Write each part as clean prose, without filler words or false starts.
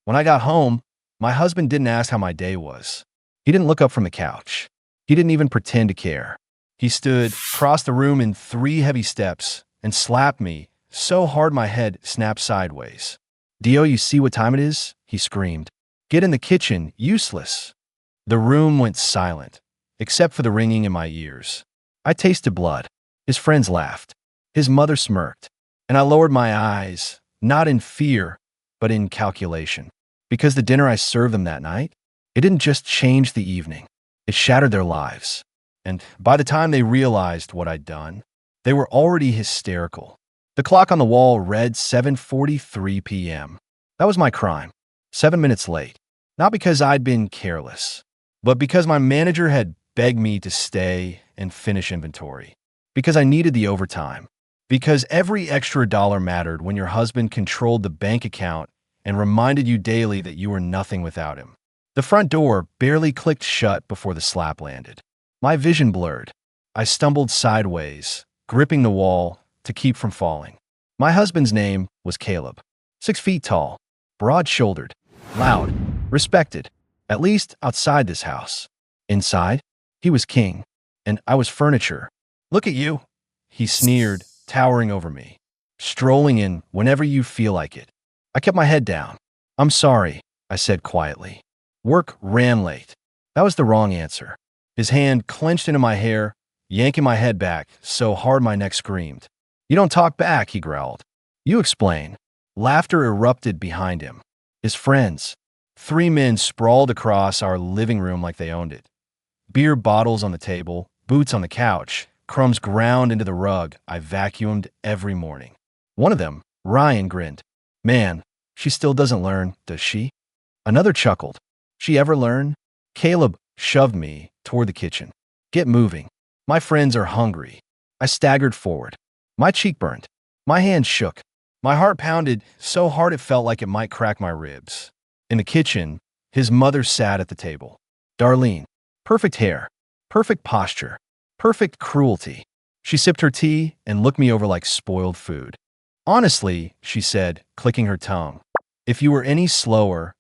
When I got home, my husband didn't ask how my day was. He didn't look up from the couch. He didn't even pretend to care. He stood across the room in 3 heavy steps and slapped me so hard my head snapped sideways. "Dio, you see what time it is?" he screamed. "Get in the kitchen, useless." The room went silent, except for the ringing in my ears. I tasted blood. His friends laughed. His mother smirked. And I lowered my eyes, not in fear, but in calculation. Because the dinner I served them that night, it didn't just change the evening. It shattered their lives. And by the time they realized what I'd done, they were already hysterical. The clock on the wall read 7:43 p.m. That was my crime. 7 minutes late. Not because I'd been careless, but because my manager had begged me to stay and finish inventory. Because I needed the overtime. Because every extra dollar mattered when your husband controlled the bank account and reminded you daily that you were nothing without him. The front door barely clicked shut before the slap landed. My vision blurred. I stumbled sideways, gripping the wall to keep from falling. My husband's name was Caleb. 6 feet tall, broad-shouldered, loud, respected, at least outside this house. Inside, he was king, and I was furniture. "Look at you," he sneered, towering over me. "Strolling in whenever you feel like it." I kept my head down. "I'm sorry," I said quietly. "Work ran late." That was the wrong answer. His hand clenched into my hair, yanking my head back so hard my neck screamed. "You don't talk back," he growled. "You explain." Laughter erupted behind him. His friends. 3 men sprawled across our living room like they owned it. Beer bottles on the table, boots on the couch, crumbs ground into the rug I vacuumed every morning. One of them, Ryan, grinned. "Man, she still doesn't learn, does she?" Another chuckled. "She ever learn?" Caleb shoved me toward the kitchen. "Get moving. My friends are hungry." I staggered forward. My cheek burned. My hand shook. My heart pounded so hard it felt like it might crack my ribs. In the kitchen, his mother sat at the table. Darlene. Perfect hair. Perfect posture. Perfect cruelty. She sipped her tea and looked me over like spoiled food. "Honestly," she said, clicking her tongue, "if you were any slower,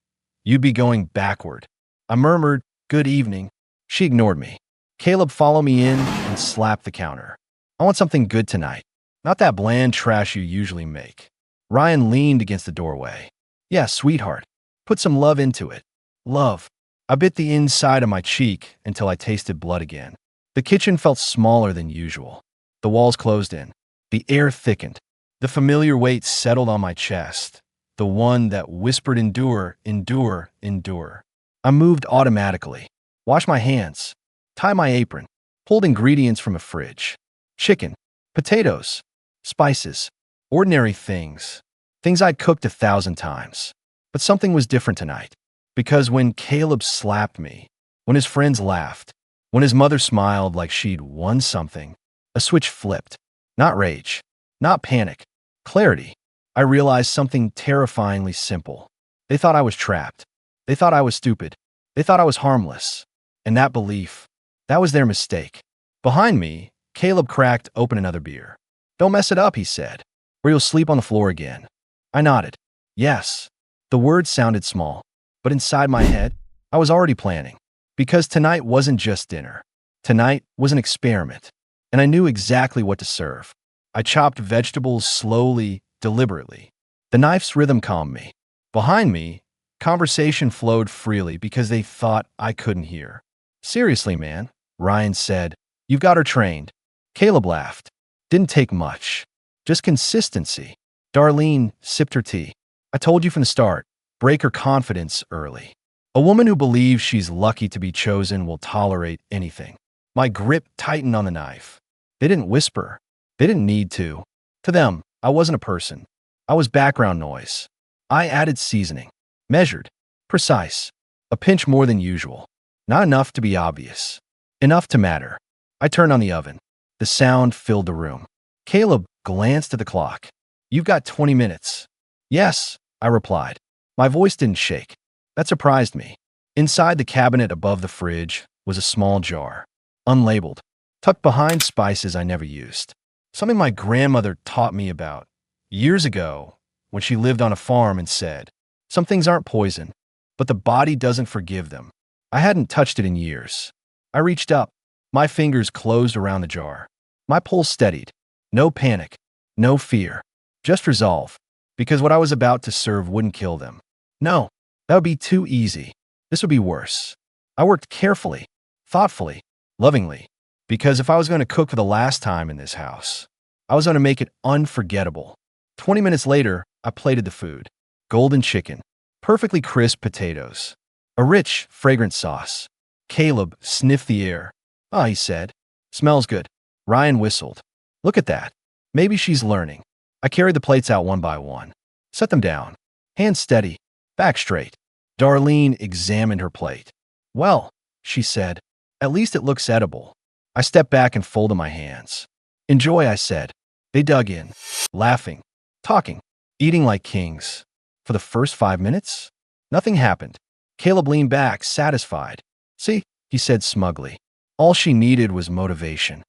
you'd be going backward." I murmured, "Good evening." She ignored me. Caleb followed me in and slapped the counter. "I want something good tonight. Not that bland trash you usually make." Ryan leaned against the doorway. "Yeah, sweetheart. Put some love into it." Love. I bit the inside of my cheek until I tasted blood again. The kitchen felt smaller than usual. The walls closed in. The air thickened. The familiar weight settled on my chest. The one that whispered, "Endure, endure, endure." I moved automatically. Wash my hands. Tie my apron. Pulled ingredients from a fridge. Chicken. Potatoes. Spices. Ordinary things. Things I'd cooked 1,000 times. But something was different tonight. Because when Caleb slapped me, when his friends laughed, when his mother smiled like she'd won something, a switch flipped. Not rage. Not panic. Clarity. I realized something terrifyingly simple. They thought I was trapped. They thought I was stupid. They thought I was harmless. And that belief, that was their mistake. Behind me, Caleb cracked open another beer. "Don't mess it up," he said, "or you'll sleep on the floor again." I nodded. Yes. The words sounded small, but inside my head, I was already planning. Because tonight wasn't just dinner. Tonight was an experiment, and I knew exactly what to serve. I chopped vegetables slowly, deliberately. The knife's rhythm calmed me. Behind me, conversation flowed freely because they thought I couldn't hear. "Seriously, man," Ryan said, "you've got her trained." Caleb laughed. "Didn't take much. Just consistency." Darlene sipped her tea. "I told you from the start, break her confidence early. A woman who believes she's lucky to be chosen will tolerate anything." My grip tightened on the knife. They didn't whisper. They didn't need to. To them, I wasn't a person. I was background noise. I added seasoning. Measured. Precise. A pinch more than usual. Not enough to be obvious. Enough to matter. I turned on the oven. The sound filled the room. Caleb glanced at the clock. "You've got 20 minutes. "Yes," I replied. My voice didn't shake. That surprised me. Inside the cabinet above the fridge was a small jar, unlabeled, tucked behind spices I never used. Something my grandmother taught me about years ago when she lived on a farm and said, Some things aren't poison, but the body doesn't forgive them. I hadn't touched it in years. I reached up. My fingers closed around the jar. My pulse steadied. No panic, no fear, just resolve, because what I was about to serve wouldn't kill them. No, that would be too easy. This would be worse. I worked carefully, thoughtfully, lovingly, because if I was going to cook for the last time in this house, I was going to make it unforgettable. 20 minutes later, I plated the food. Golden chicken, perfectly crisp potatoes, a rich, fragrant sauce. Caleb sniffed the air. "Ah," he said. "Smells good." Ryan whistled. "Look at that. Maybe she's learning." I carried the plates out one by one. Set them down. Hands steady, back straight. Darlene examined her plate. "Well," she said, "at least it looks edible." I stepped back and folded my hands. "Enjoy," I said. They dug in, laughing, talking, eating like kings. For the first 5 minutes, nothing happened. Caleb leaned back, satisfied. "See," he said smugly. All she needed was motivation.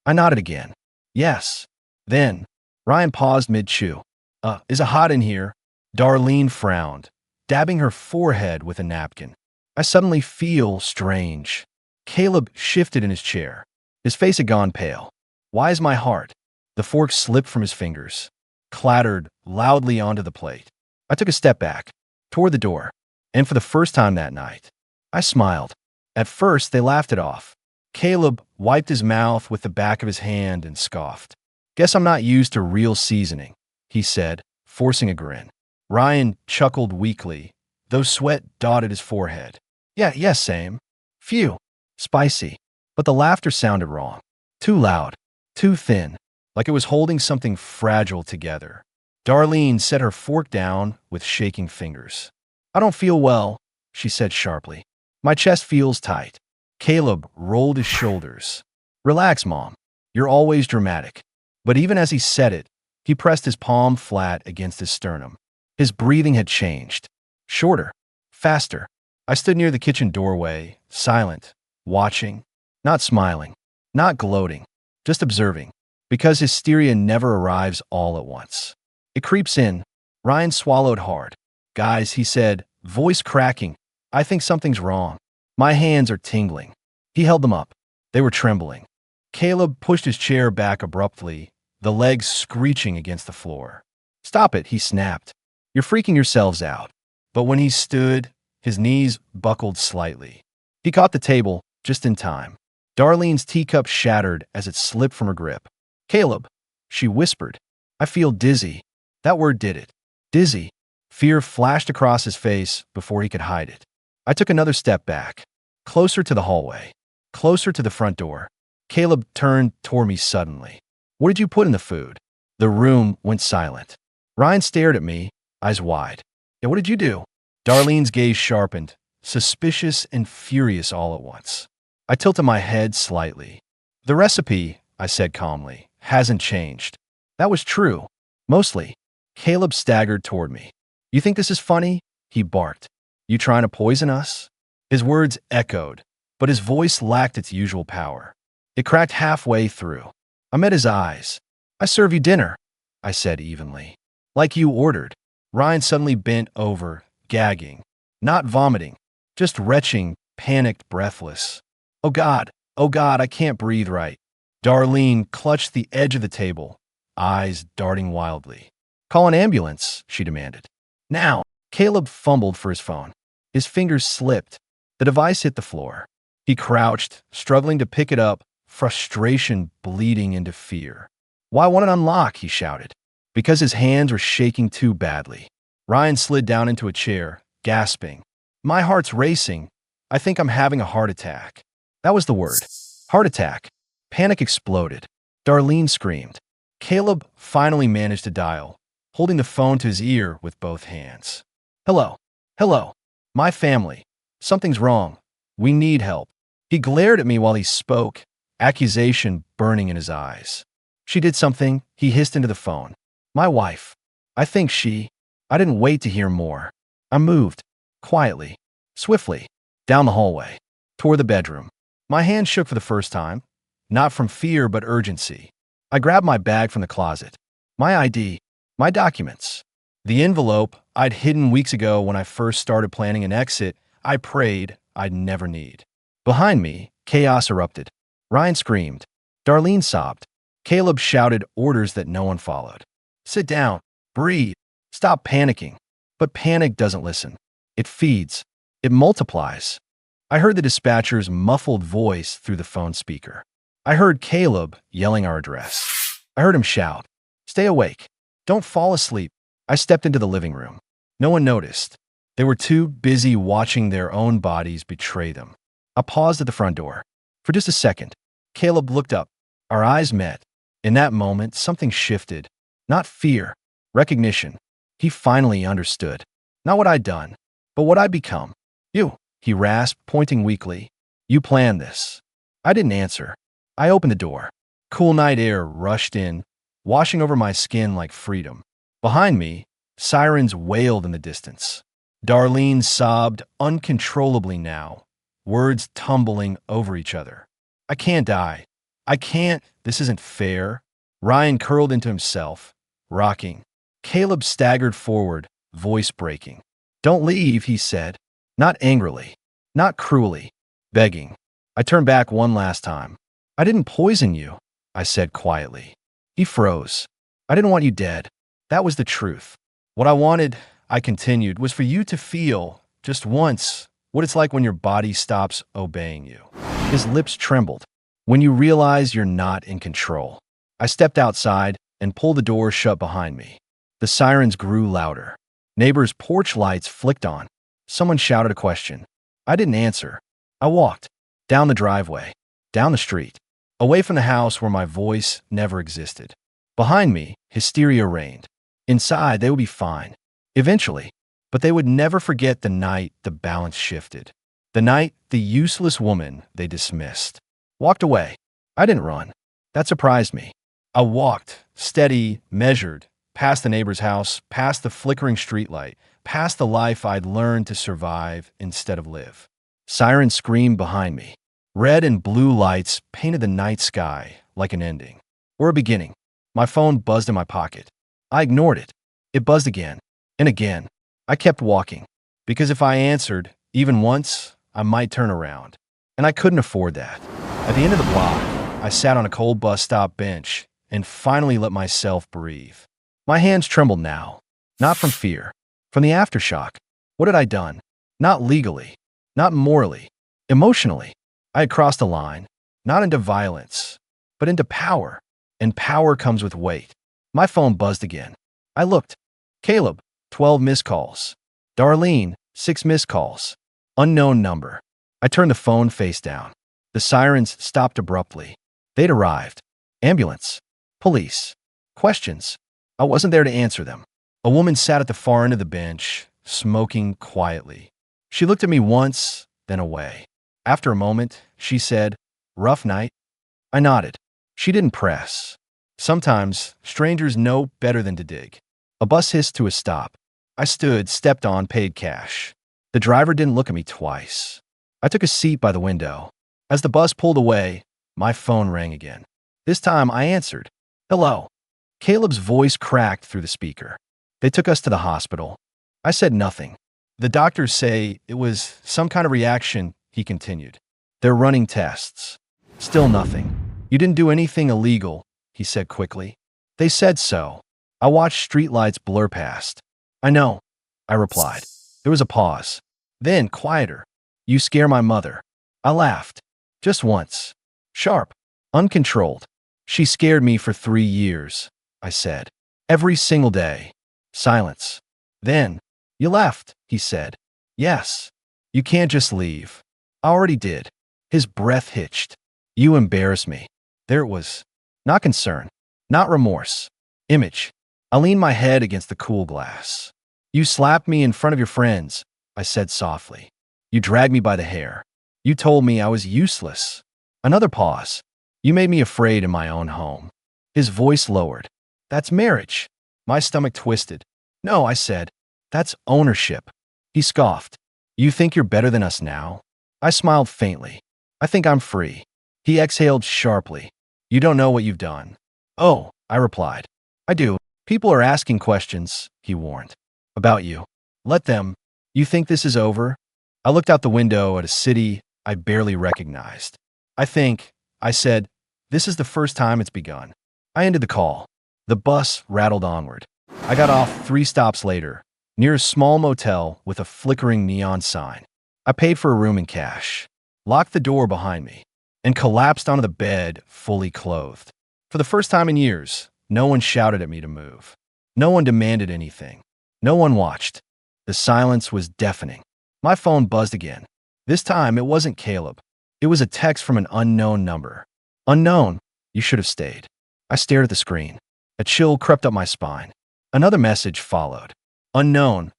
I nodded again. "Yes." Then, Ryan paused mid-chew. Is it hot in here?" Darlene frowned, dabbing her forehead with a napkin. I suddenly feel strange. Caleb shifted in his chair. His face had gone pale. "Why is my heart?" The fork slipped from his fingers, clattered loudly onto the plate. I took a step back, toward the door, and for the first time that night, I smiled. At first, they laughed it off. Caleb wiped his mouth with the back of his hand and scoffed. "Guess I'm not used to real seasoning," he said, forcing a grin. Ryan chuckled weakly, though sweat dotted his forehead. Yes, same. Phew. Spicy. But the laughter sounded wrong. Too loud. Too thin. Like it was holding something fragile together. Darlene set her fork down with shaking fingers. "I don't feel well," she said sharply. "My chest feels tight." Caleb rolled his shoulders. "Relax, Mom. You're always dramatic." But even as he said it, he pressed his palm flat against his sternum. His breathing had changed. Shorter. Faster. I stood near the kitchen doorway, silent, watching, not smiling, not gloating, just observing, because hysteria never arrives all at once. It creeps in. Ryan swallowed hard. "Guys," he said, voice cracking, "I think something's wrong. My hands are tingling." He held them up. They were trembling. Caleb pushed his chair back abruptly, the legs screeching against the floor. "Stop it," he snapped. "You're freaking yourselves out." But when he stood, his knees buckled slightly. He caught the table just in time. Darlene's teacup shattered as it slipped from her grip. "Caleb," she whispered, "I feel dizzy." That word did it. Dizzy. Fear flashed across his face before he could hide it. I took another step back, closer to the hallway, closer to the front door. Caleb turned toward me suddenly. "What did you put in the food?" The room went silent. Ryan stared at me, eyes wide. "Yeah, what did you do?" Darlene's gaze sharpened, suspicious and furious all at once. I tilted my head slightly. "The recipe," I said calmly, "hasn't changed." That was true. Mostly. Caleb staggered toward me. "You think this is funny?" he barked. "You trying to poison us?" His words echoed, but his voice lacked its usual power. It cracked halfway through. I met his eyes. "I serve you dinner," I said evenly. "Like you ordered." Ryan suddenly bent over, gagging. Not vomiting, just retching, panicked, breathless. Oh God, I can't breathe right." Darlene clutched the edge of the table, eyes darting wildly. "Call an ambulance," she demanded. "Now." Caleb fumbled for his phone. His fingers slipped. The device hit the floor. He crouched, struggling to pick it up, frustration bleeding into fear. "Why won't it unlock?" he shouted. Because his hands were shaking too badly. Ryan slid down into a chair, gasping. "My heart's racing. I think I'm having a heart attack." That was the word. Heart attack. Panic exploded. Darlene screamed. Caleb finally managed to dial, holding the phone to his ear with both hands. "Hello. Hello. My family. Something's wrong. We need help." He glared at me while he spoke, accusation burning in his eyes. "She did something," he hissed into the phone. "My wife. I think she—" I didn't wait to hear more. I moved, quietly, swiftly, down the hallway, toward the bedroom. My hand shook for the first time, not from fear but urgency. I grabbed my bag from the closet. My ID, my documents. The envelope I'd hidden weeks ago when I first started planning an exit, I prayed I'd never need. Behind me, chaos erupted. Ryan screamed. Darlene sobbed. Caleb shouted orders that no one followed. Sit down. Breathe. Stop panicking. But panic doesn't listen. It feeds. It multiplies. I heard the dispatcher's muffled voice through the phone speaker. I heard Caleb yelling our address. I heard him shout, "Stay awake. Don't fall asleep." I stepped into the living room. No one noticed. They were too busy watching their own bodies betray them. I paused at the front door. For just a second, Caleb looked up. Our eyes met. In that moment, something shifted. Not fear, recognition. He finally understood. Not what I'd done, but what I'd become. You, he rasped, pointing weakly. You planned this. I didn't answer. I opened the door. Cool night air rushed in, washing over my skin like freedom. Behind me, sirens wailed in the distance. Darlene sobbed uncontrollably now, words tumbling over each other. I can't die. I can't. This isn't fair. Ryan curled into himself, rocking. Caleb staggered forward, voice breaking. Don't leave, he said. Not angrily, not cruelly, begging. I turned back one last time. I didn't poison you, I said quietly. He froze. I didn't want you dead. That was the truth. What I wanted, I continued, was for you to feel, just once, what it's like when your body stops obeying you. His lips trembled. When you realize you're not in control. I stepped outside and pulled the door shut behind me. The sirens grew louder. Neighbors' porch lights flicked on. Someone shouted a question. I didn't answer. I walked. Down the driveway. Down the street. Away from the house where my voice never existed. Behind me, hysteria reigned. Inside, they would be fine. Eventually. But they would never forget the night the balance shifted. The night the useless woman they dismissed walked away. I didn't run. That surprised me. I walked, steady, measured, past the neighbor's house, past the flickering streetlight, past the life I'd learned to survive instead of live. Sirens screamed behind me. Red and blue lights painted the night sky like an ending. Or a beginning. My phone buzzed in my pocket. I ignored it. It buzzed again. And again. I kept walking. Because if I answered, even once, I might turn around. And I couldn't afford that. At the end of the block, I sat on a cold bus stop bench and finally let myself breathe. My hands trembled now. Not from fear. From the aftershock. What had I done? Not legally. Not morally. Emotionally. I had crossed a line. Not into violence, but into power. And power comes with weight. My phone buzzed again. I looked. Caleb, 12 missed calls. Darlene, 6 missed calls. Unknown number. I turned the phone face down. The sirens stopped abruptly. They'd arrived. Ambulance. Police. Questions. I wasn't there to answer them. A woman sat at the far end of the bench, smoking quietly. She looked at me once, then away. After a moment, she said, "Rough night?" I nodded. She didn't press. Sometimes, strangers know better than to dig. A bus hissed to a stop. I stood, stepped on, paid cash. The driver didn't look at me twice. I took a seat by the window. As the bus pulled away, my phone rang again. This time, I answered. "Hello." Caleb's voice cracked through the speaker. They took us to the hospital. I said nothing. The doctors say it was some kind of reaction, he continued. They're running tests. Still nothing. You didn't do anything illegal, he said quickly. They said so. I watched streetlights blur past. I know, I replied. There was a pause. Then, quieter. You scare my mother. I laughed. Just once. Sharp. Uncontrolled. She scared me for 3 years, I said. Every single day. Silence. Then, you left, he said. Yes. You can't just leave. I already did. His breath hitched. You embarrass me. There it was. Not concern. Not remorse. Image. I leaned my head against the cool glass. You slapped me in front of your friends, I said softly. You dragged me by the hair. You told me I was useless. Another pause. You made me afraid in my own home. His voice lowered. That's marriage. My stomach twisted. No, I said. That's ownership. He scoffed. You think you're better than us now? I smiled faintly. I think I'm free. He exhaled sharply. You don't know what you've done. Oh, I replied. I do. People are asking questions, he warned. About you. Let them. You think this is over? I looked out the window at a city I barely recognized. I said, this is the first time it's begun. I ended the call. The bus rattled onward. I got off 3 stops later, near a small motel with a flickering neon sign. I paid for a room in cash, locked the door behind me, and collapsed onto the bed fully clothed. For the first time in years, no one shouted at me to move. No one demanded anything. No one watched. The silence was deafening. My phone buzzed again. This time, it wasn't Caleb. It was a text from an unknown number. Unknown, you should have stayed. I stared at the screen. A chill crept up my spine. Another message followed. Unknown,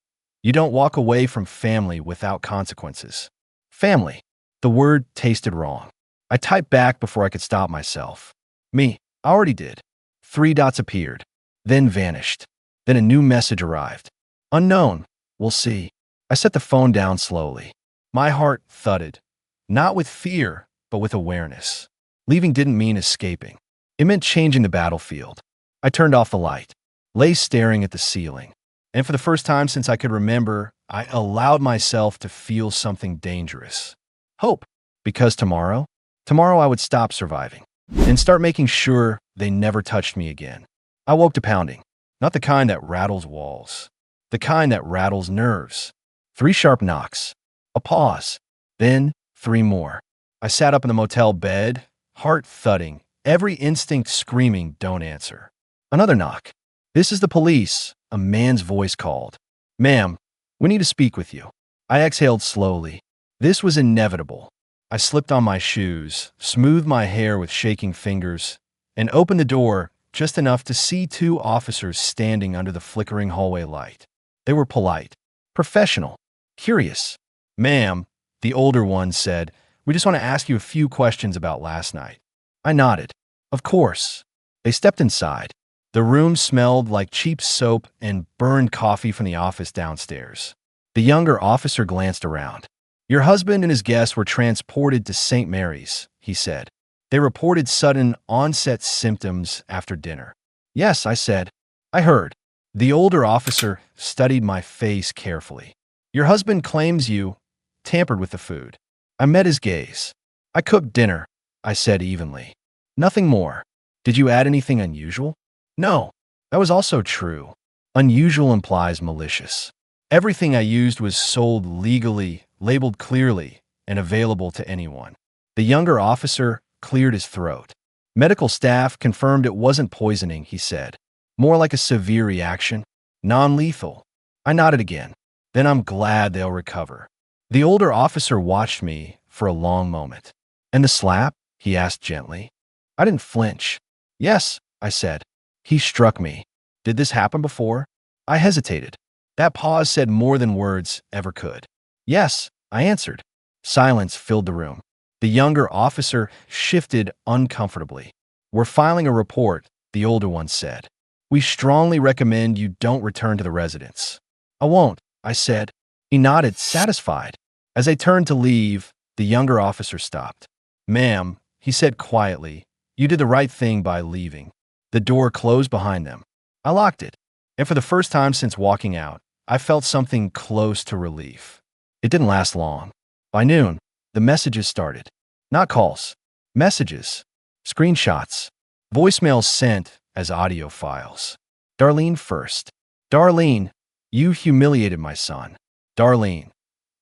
you don't walk away from family without consequences. Family. The word tasted wrong. I typed back before I could stop myself. Me, I already did. 3 dots appeared, then vanished. Then a new message arrived. Unknown, we'll see. I set the phone down slowly. My heart thudded, not with fear, but with awareness. Leaving didn't mean escaping. It meant changing the battlefield. I turned off the light, lay staring at the ceiling, and for the first time since I could remember, I allowed myself to feel something dangerous. Hope, because tomorrow I would stop surviving and start making sure they never touched me again. I woke to pounding, not the kind that rattles walls, the kind that rattles nerves. 3 sharp knocks, a pause, then 3 more. I sat up in the motel bed, heart thudding, every instinct screaming, don't answer. Another knock. This is the police, a man's voice called. Ma'am, we need to speak with you. I exhaled slowly. This was inevitable. I slipped on my shoes, smoothed my hair with shaking fingers, and opened the door just enough to see 2 officers standing under the flickering hallway light. They were polite, professional, curious. Ma'am, the older one said, we just want to ask you a few questions about last night. I nodded. Of course. They stepped inside. The room smelled like cheap soap and burned coffee from the office downstairs. The younger officer glanced around. Your husband and his guests were transported to St. Mary's, he said. They reported sudden onset symptoms after dinner. Yes, I said. I heard. The older officer studied my face carefully. Your husband claims you tampered with the food. I met his gaze. I cooked dinner, I said evenly. Nothing more. Did you add anything unusual? No. That was also true. Unusual implies malicious. Everything I used was sold legally, labeled clearly, and available to anyone. The younger officer cleared his throat. Medical staff confirmed it wasn't poisoning, he said. More like a severe reaction. Non-lethal. I nodded again. Then I'm glad they'll recover. The older officer watched me for a long moment. And the slap? He asked gently. I didn't flinch. Yes, I said. He struck me. Did this happen before? I hesitated. That pause said more than words ever could. Yes, I answered. Silence filled the room. The younger officer shifted uncomfortably. We're filing a report, the older one said. We strongly recommend you don't return to the residence. I won't, I said. He nodded, satisfied. As I turned to leave, the younger officer stopped. Ma'am, he said quietly, you did the right thing by leaving. The door closed behind them. I locked it, and for the first time since walking out, I felt something close to relief. It didn't last long. By noon, the messages started. Not calls. Messages. Screenshots. Voicemails sent as audio files. Darlene first. Darlene, you humiliated my son. Darlene,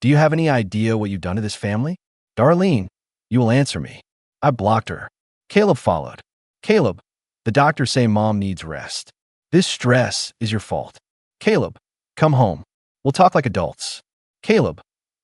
do you have any idea what you've done to this family? Darlene, you will answer me. I blocked her. Caleb followed. Caleb, the doctors say mom needs rest. This stress is your fault. Caleb, come home. We'll talk like adults. Caleb,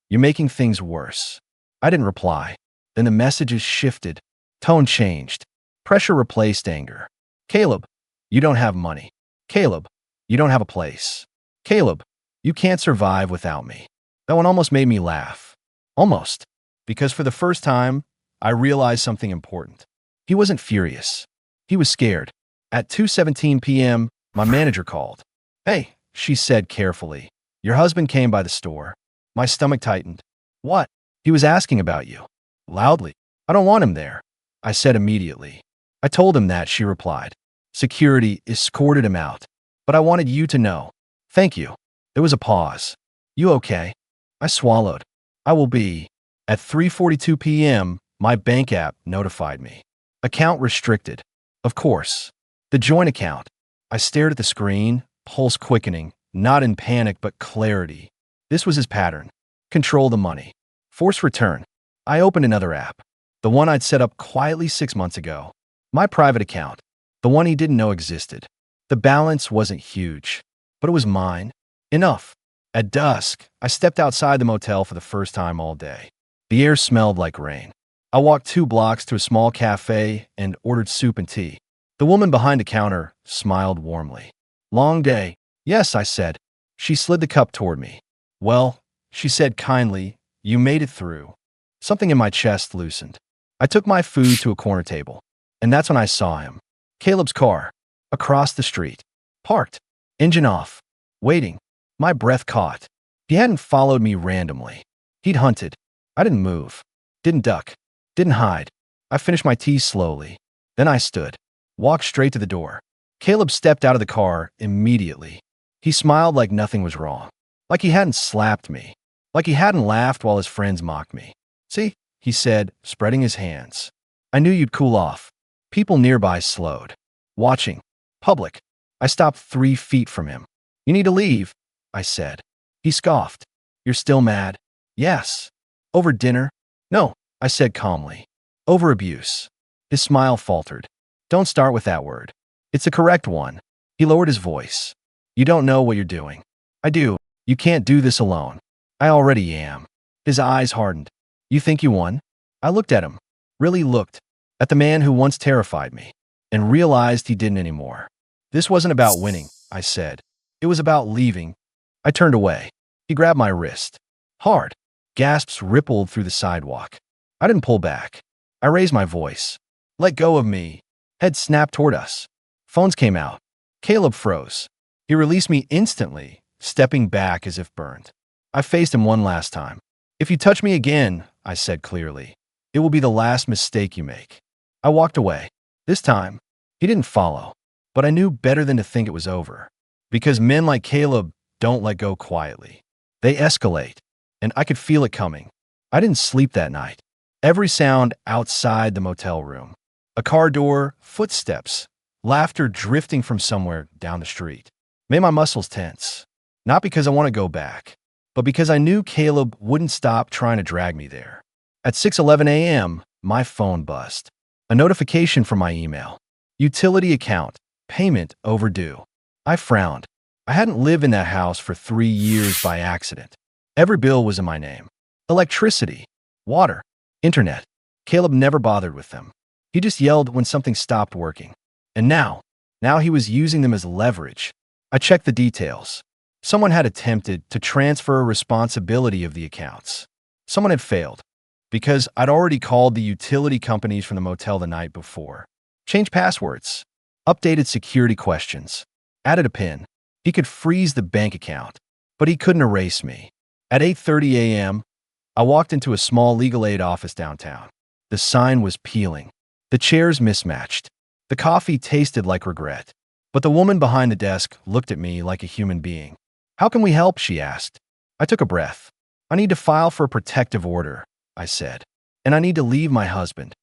you're making things worse. I didn't reply. Then the messages shifted. Tone changed. Pressure replaced anger. Caleb, you don't have money. Caleb, you don't have a place. Caleb, you can't survive without me. That one almost made me laugh. Almost. Because for the first time, I realized something important. He wasn't furious. He was scared. At 2:17 p.m., my manager called. Hey, she said carefully. Your husband came by the store. My stomach tightened. What? He was asking about you. Loudly. I don't want him there. I said immediately. I told him that, she replied. Security escorted him out. But I wanted you to know. Thank you. There was a pause. You okay? I swallowed. I will be. At 3:42 p.m., my bank app notified me. Account restricted. Of course. The joint account. I stared at the screen, pulse quickening, not in panic but clarity. This was his pattern. Control the money. Force return. I opened another app. The one I'd set up quietly 6 months ago. My private account. The one he didn't know existed. The balance wasn't huge, but it was mine. Enough. At dusk, I stepped outside the motel for the first time all day. The air smelled like rain. I walked 2 blocks to a small cafe and ordered soup and tea. The woman behind the counter smiled warmly. Long day. Yes, I said. She slid the cup toward me. Well, she said kindly, you made it through. Something in my chest loosened. I took my food to a corner table, and that's when I saw him. Caleb's car. Across the street. Parked. Engine off. Waiting. My breath caught. He hadn't followed me randomly. He'd hunted. I didn't move. Didn't duck. Didn't hide. I finished my tea slowly. Then I stood. Walked straight to the door. Caleb stepped out of the car immediately. He smiled like nothing was wrong. Like he hadn't slapped me. Like he hadn't laughed while his friends mocked me. See, he said, spreading his hands. I knew you'd cool off. People nearby slowed. Watching. Public. I stopped 3 feet from him. You need to leave, I said. He scoffed. You're still mad? Yes. Over dinner? No, I said calmly. Over abuse. His smile faltered. Don't start with that word. It's the correct one. He lowered his voice. You don't know what you're doing. I do. You can't do this alone. I already am. His eyes hardened. You think you won? I looked at him. Really looked. At the man who once terrified me. And realized he didn't anymore. This wasn't about winning, I said. It was about leaving. I turned away. He grabbed my wrist. Hard. Gasps rippled through the sidewalk. I didn't pull back. I raised my voice. Let go of me. Head snapped toward us. Phones came out. Caleb froze. He released me instantly, stepping back as if burned. I faced him one last time. If you touch me again, I said clearly, it will be the last mistake you make. I walked away. This time, he didn't follow, but I knew better than to think it was over. Because men like Caleb don't let go quietly. They escalate, and I could feel it coming. I didn't sleep that night. Every sound outside the motel room. A car door, footsteps, laughter drifting from somewhere down the street. Made my muscles tense. Not because I want to go back, but because I knew Caleb wouldn't stop trying to drag me there. At 6:11 a.m., my phone buzzed. A notification from my email. Utility account. Payment overdue. I frowned. I hadn't lived in that house for 3 years by accident. Every bill was in my name. Electricity, water, internet. Caleb never bothered with them. He just yelled when something stopped working. And now he was using them as leverage. I checked the details. Someone had attempted to transfer responsibility of the accounts. Someone had failed because I'd already called the utility companies from the motel the night before. Changed passwords, updated security questions, added a PIN. He could freeze the bank account, but he couldn't erase me. At 8:30 a.m., I walked into a small legal aid office downtown. The sign was peeling. The chairs mismatched. The coffee tasted like regret. But the woman behind the desk looked at me like a human being. How can we help? She asked. I took a breath. I need to file for a protective order, I said. And I need to leave my husband.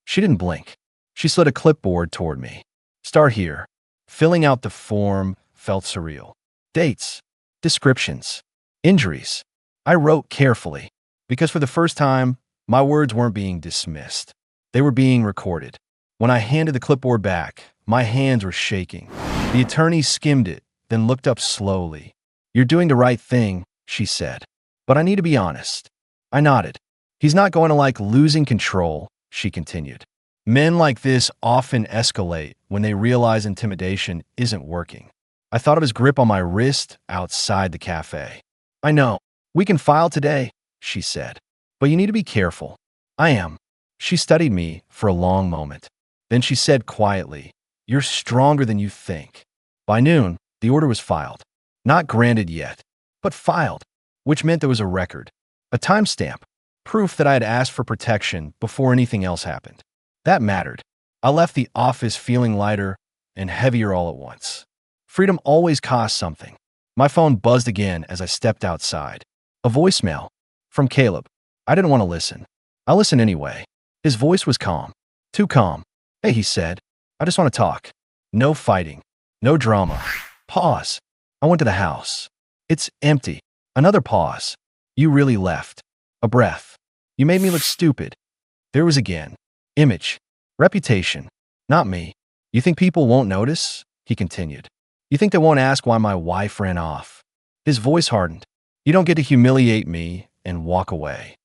She didn't blink. She slid a clipboard toward me. Start here. Filling out the form felt surreal. Dates. Descriptions. Injuries. I wrote carefully, because for the first time, my words weren't being dismissed. They were being recorded. When I handed the clipboard back, my hands were shaking. The attorney skimmed it, then looked up slowly. You're doing the right thing, she said. But I need to be honest. I nodded. He's not going to like losing control, she continued. Men like this often escalate when they realize intimidation isn't working. I thought of his grip on my wrist outside the cafe. I know. We can file today, she said. But you need to be careful. I am. She studied me for a long moment. Then she said quietly, you're stronger than you think. By noon, the order was filed. Not granted yet, but filed, which meant there was a record, a timestamp, proof that I had asked for protection before anything else happened. That mattered. I left the office feeling lighter and heavier all at once. Freedom always costs something. My phone buzzed again as I stepped outside. A voicemail. From Caleb. I didn't want to listen. I listened anyway. His voice was calm. Too calm. Hey, he said. I just want to talk. No fighting. No drama. Pause. I went to the house. It's empty. Another pause. You really left. A breath. You made me look stupid. There was again. Image. Reputation. Not me. You think people won't notice? He continued. You think they won't ask why my wife ran off? His voice hardened. You don't get to humiliate me and walk away.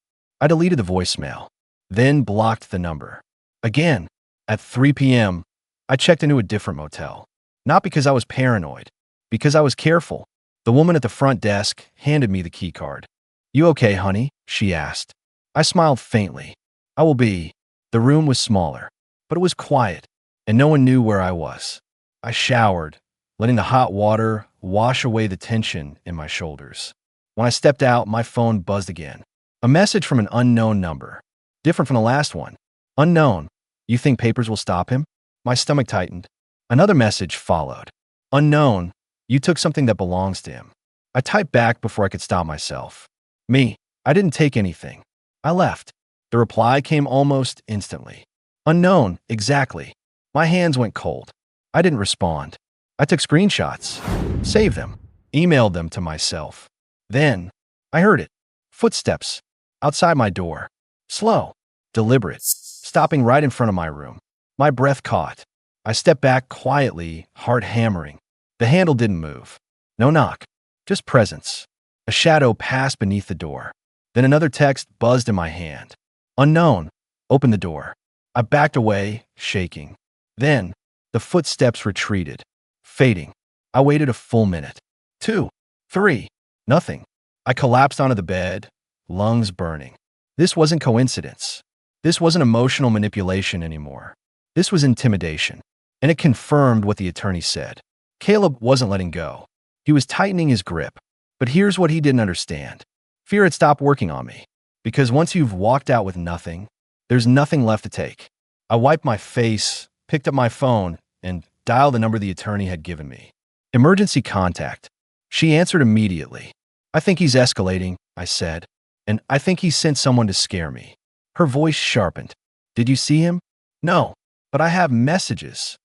I deleted the voicemail, then blocked the number. Again, at 3 p.m., I checked into a different motel. Not because I was paranoid, because I was careful. The woman at the front desk handed me the key card. You okay, honey? She asked. I smiled faintly. I will be. The room was smaller, but it was quiet, and no one knew where I was. I showered, letting the hot water wash away the tension in my shoulders. When I stepped out, my phone buzzed again. A message from an unknown number. Different from the last one. Unknown. You think papers will stop him? My stomach tightened. Another message followed. Unknown. You took something that belongs to him. I typed back before I could stop myself. Me. I didn't take anything. I left. The reply came almost instantly. Unknown. Exactly. My hands went cold. I didn't respond. I took screenshots. Saved them. Emailed them to myself. Then, I heard it. Footsteps. Outside my door. Slow. Deliberate. Stopping right in front of my room. My breath caught. I stepped back quietly, heart hammering. The handle didn't move. No knock. Just presence. A shadow passed beneath the door. Then another text buzzed in my hand. Unknown. Open the door. I backed away, shaking. Then, the footsteps retreated. Fading. I waited a full minute. 2. 3. Nothing. I collapsed onto the bed, lungs burning. This wasn't coincidence. This wasn't emotional manipulation anymore. This was intimidation. And it confirmed what the attorney said. Caleb wasn't letting go. He was tightening his grip. But here's what he didn't understand. Fear had stopped working on me. Because once you've walked out with nothing, there's nothing left to take. I wiped my face, picked up my phone, and dialed the number the attorney had given me. Emergency contact. She answered immediately. I think he's escalating, I said. And I think he sent someone to scare me. Her voice sharpened. Did you see him? No, but I have messages.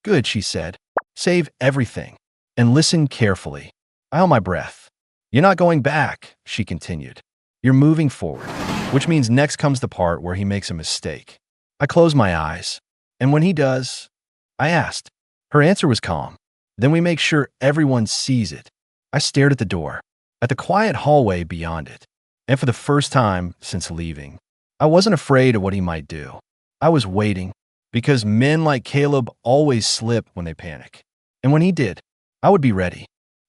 Good, she said. Save everything. And listen carefully. I held my breath. You're not going back, she continued. You're moving forward, which means next comes the part where he makes a mistake. I closed my eyes. And when he does, I asked. Her answer was calm. Then we make sure everyone sees it. I stared at the door, at the quiet hallway beyond it. And for the first time since leaving, I wasn't afraid of what he might do. I was waiting, because men like Caleb always slip when they panic. And when he did, I would be ready.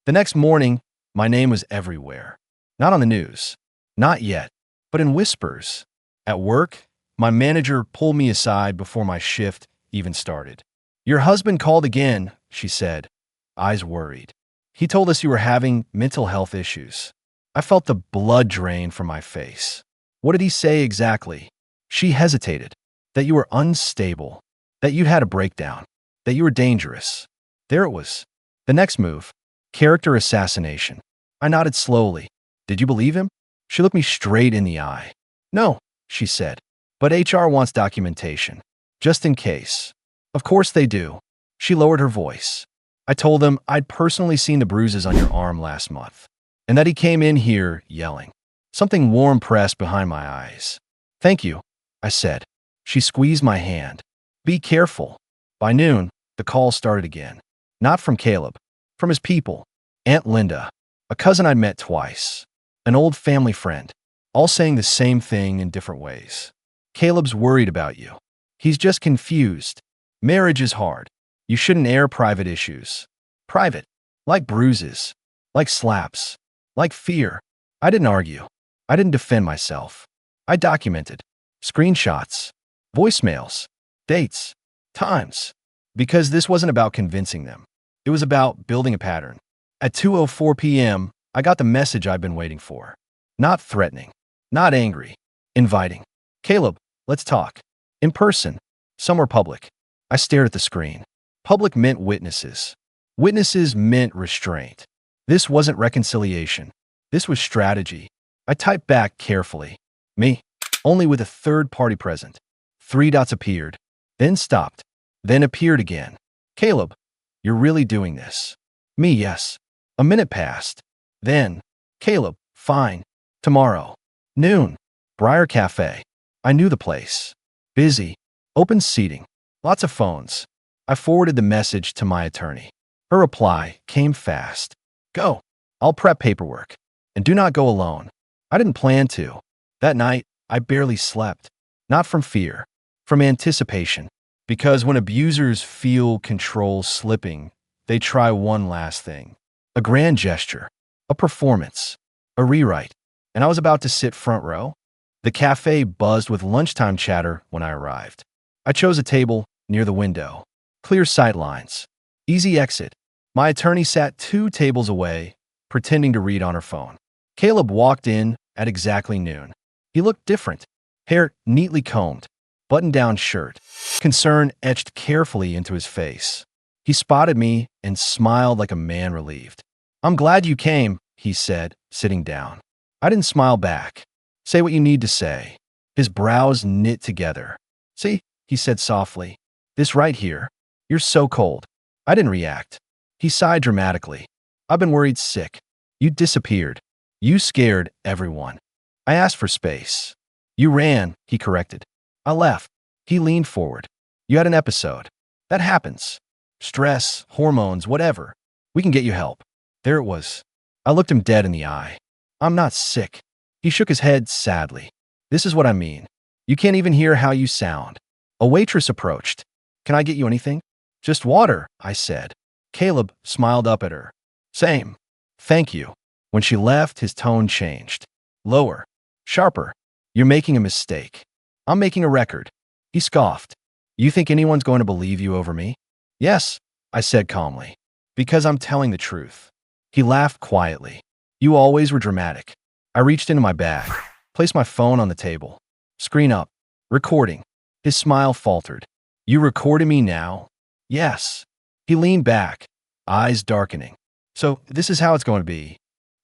The next morning, my name was everywhere. Not on the news. Not yet, but in whispers. At work, my manager pulled me aside before my shift even started. Your husband called again, she said, eyes worried. He told us you were having mental health issues. I felt the blood drain from my face. What did he say exactly? She hesitated. That you were unstable. That you'd had a breakdown. That you were dangerous. There it was. The next move. Character assassination. I nodded slowly. Did you believe him? She looked me straight in the eye. No, she said. But HR wants documentation. Just in case. Of course they do. She lowered her voice. I told them I'd personally seen the bruises on your arm last month. And that he came in here yelling. Something warm pressed behind my eyes. Thank you, I said. She squeezed my hand. Be careful. By noon, the call started again. Not from Caleb. From his people. Aunt Linda. A cousin I'd met twice. An old family friend. All saying the same thing in different ways. Caleb's worried about you. He's just confused. Marriage is hard. You shouldn't air private issues. Private. Like bruises. Like slaps. Like fear. I didn't argue. I didn't defend myself. I documented. Screenshots. Voicemails. Dates. Times. Because this wasn't about convincing them. It was about building a pattern. At 2:04 p.m., I got the message I'd been waiting for. Not threatening. Not angry. Inviting. Caleb, let's talk. In person. Somewhere public. I stared at the screen. Public meant witnesses. Witnesses meant restraint. This wasn't reconciliation. This was strategy. I typed back carefully. Me, only with a third party present. Three dots appeared, then stopped, then appeared again. Caleb, you're really doing this. Me, yes. A minute passed. Then, Caleb, fine. Tomorrow. Noon. Briar Cafe. I knew the place. Busy. Open seating. Lots of phones. I forwarded the message to my attorney. Her reply came fast. Go. I'll prep paperwork. And do not go alone. I didn't plan to. That night, I barely slept. Not from fear, from anticipation. Because when abusers feel control slipping, they try one last thing. A grand gesture. A performance. A rewrite. And I was about to sit front row. The cafe buzzed with lunchtime chatter when I arrived. I chose a table near the window. Clear sightlines. Easy exit. My attorney sat 2 tables away, pretending to read on her phone. Caleb walked in at exactly noon. He looked different. Hair neatly combed, button-down shirt. Concern etched carefully into his face. He spotted me and smiled like a man relieved. I'm glad you came, he said, sitting down. I didn't smile back. Say what you need to say. His brows knit together. See, he said softly. This right here. You're so cold. I didn't react. He sighed dramatically. I've been worried sick. You disappeared. You scared everyone. I asked for space. You ran, he corrected. I left. He leaned forward. You had an episode. That happens. Stress, hormones, whatever. We can get you help. There it was. I looked him dead in the eye. I'm not sick. He shook his head sadly. This is what I mean. You can't even hear how you sound. A waitress approached. Can I get you anything? Just water, I said. Caleb smiled up at her. Same. Thank you. When she left, his tone changed. Lower. Sharper. You're making a mistake. I'm making a record. He scoffed. You think anyone's going to believe you over me? Yes, I said calmly. Because I'm telling the truth. He laughed quietly. You always were dramatic. I reached into my bag, placed my phone on the table. Screen up. Recording. His smile faltered. You recording me now? Yes. He leaned back, eyes darkening. So this is how it's going to be.